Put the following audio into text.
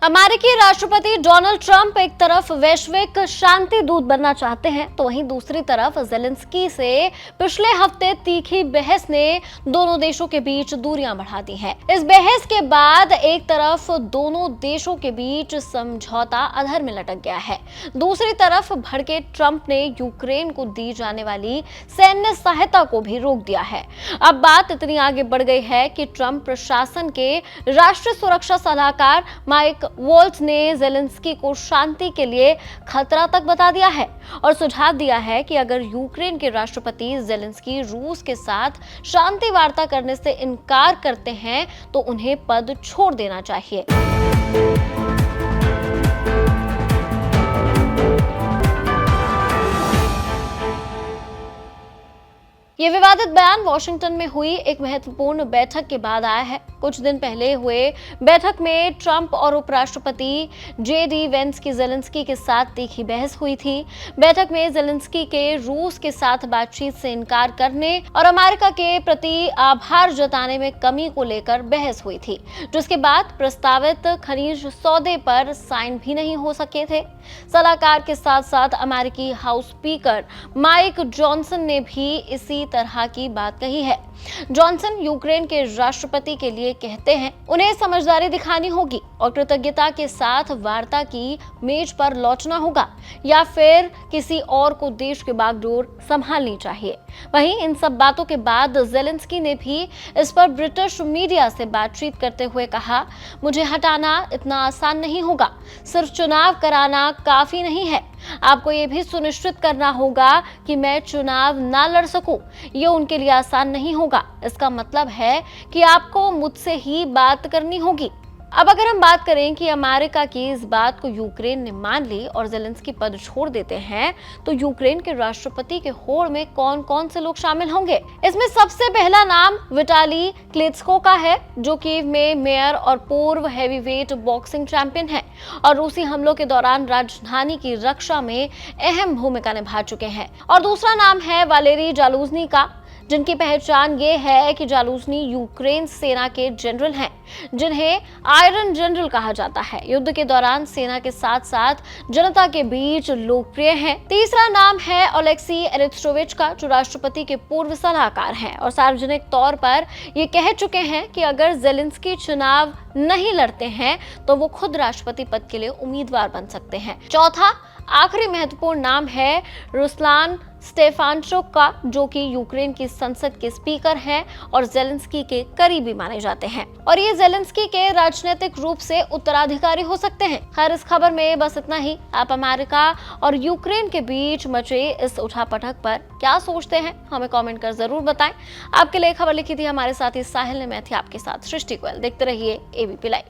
अमेरिकी राष्ट्रपति Donald Trump एक तरफ वैश्विक शांति दूत बनना चाहते हैं तो वहीं दूसरी तरफ ज़ेलेंस्की से पिछले हफ्ते तीखी बहस ने दोनों देशों के बीच दूरियां बढ़ा दी हैं। इस बहस के बाद एक तरफ दोनों देशों के बीच समझौता अधर में लटक गया है, दूसरी तरफ भड़के ट्रंप ने यूक्रेन को दी जाने वाली सैन्य सहायता को भी रोक दिया है। अब बात इतनी आगे बढ़ गई है कि ट्रंप प्रशासन के राष्ट्रीय सुरक्षा सलाहकार माइक वॉल्ट्ज ने ज़ेलेंस्की को शांति के लिए खतरा तक बता दिया है और सुझाव दिया है कि अगर यूक्रेन के राष्ट्रपति ज़ेलेंस्की रूस के साथ शांति वार्ता करने से इनकार करते हैं तो उन्हें पद छोड़ देना चाहिए। ये विवादित बयान वॉशिंगटन में हुई एक महत्वपूर्ण बैठक के बाद आया है। कुछ दिन पहले हुए बैठक में ट्रंप और उपराष्ट्रपति जेडी वेंस की ज़ेलेंस्की के साथ तीखी बहस हुई थी। बैठक में ज़ेलेंस्की के रूस के साथ बातचीत से इनकार करने और अमेरिका के प्रति आभार जताने में कमी को लेकर बहस हुई थी, जिसके बाद प्रस्तावित खनिज सौदे पर साइन भी नहीं हो सके थे। सलाहकार के साथ साथ अमेरिकी हाउस स्पीकर माइक जॉनसन ने भी इसी तरह की बात कही है। जॉनसन यूक्रेन के राष्ट्रपति के लिए कहते हैं उन्हें समझदारी दिखानी होगी और कृतज्ञता के साथ वार्ता की मेज पर लौटना होगा या फिर किसी और को देश के बागडोर संभालनी चाहिए। वहीं इन सब बातों के बाद ज़ेलेंस्की ने भी इस पर ब्रिटिश मीडिया से बातचीत करते हुए कहा, मुझे हटाना इतना आसान नहीं होगा, सिर्फ चुनाव कराना काफी नहीं है, आपको ये भी सुनिश्चित करना होगा कि मैं चुनाव ना लड़ सकूं। ये उनके लिए आसान नहीं होगा। इसका मतलब है कि आपको मुझसे ही बात करनी होगी। अब अगर हम बात करें कि अमेरिका की इस बात को यूक्रेन ने मान ली और ज़ेलेंस्की पद छोड़ देते हैं तो यूक्रेन के राष्ट्रपति के होड़ में कौन कौन से लोग शामिल होंगे। इसमें सबसे पहला नाम विटाली क्लिचको का है, जो कीव में मेयर और पूर्व हैवीवेट बॉक्सिंग चैंपियन है और रूसी हमलों के दौरान राजधानी की रक्षा में अहम भूमिका निभा चुके हैं। और दूसरा नाम है वालेरी जालूजनी का, जिनकी पहचान ये है कि जालूजनी यूक्रेन सेना के जनरल हैं, जिन्हें आयरन जनरल कहा जाता है। युद्ध के दौरान सेना के साथ साथ जनता के बीच लोकप्रिय हैं। तीसरा नाम है ओलेक्सी एरिस्टोविच का, जो राष्ट्रपति के पूर्व सलाहकार हैं और सार्वजनिक तौर पर ये कह चुके हैं कि अगर ज़ेलेंस्की चुनाव नहीं लड़ते हैं तो वो खुद राष्ट्रपति पद के लिए उम्मीदवार बन सकते हैं। चौथा आखिरी महत्वपूर्ण नाम है रुस्लान स्टेफानचुक का, जो कि यूक्रेन की संसद के स्पीकर हैं और ज़ेलेंस्की के करीबी माने जाते हैं और ये ज़ेलेंस्की के राजनीतिक रूप से उत्तराधिकारी हो सकते हैं। खैर, इस खबर में बस इतना ही। आप अमेरिका और यूक्रेन के बीच मचे इस उठापटक पर क्या सोचते हैं, हमें कमेंट कर जरूर बताएं। आपके लिए खबर लिखी थी हमारे साथी साहिल ने, मैं थी आपके साथ सृष्टि गोयल। देखते रहिए एबीपी लाइव।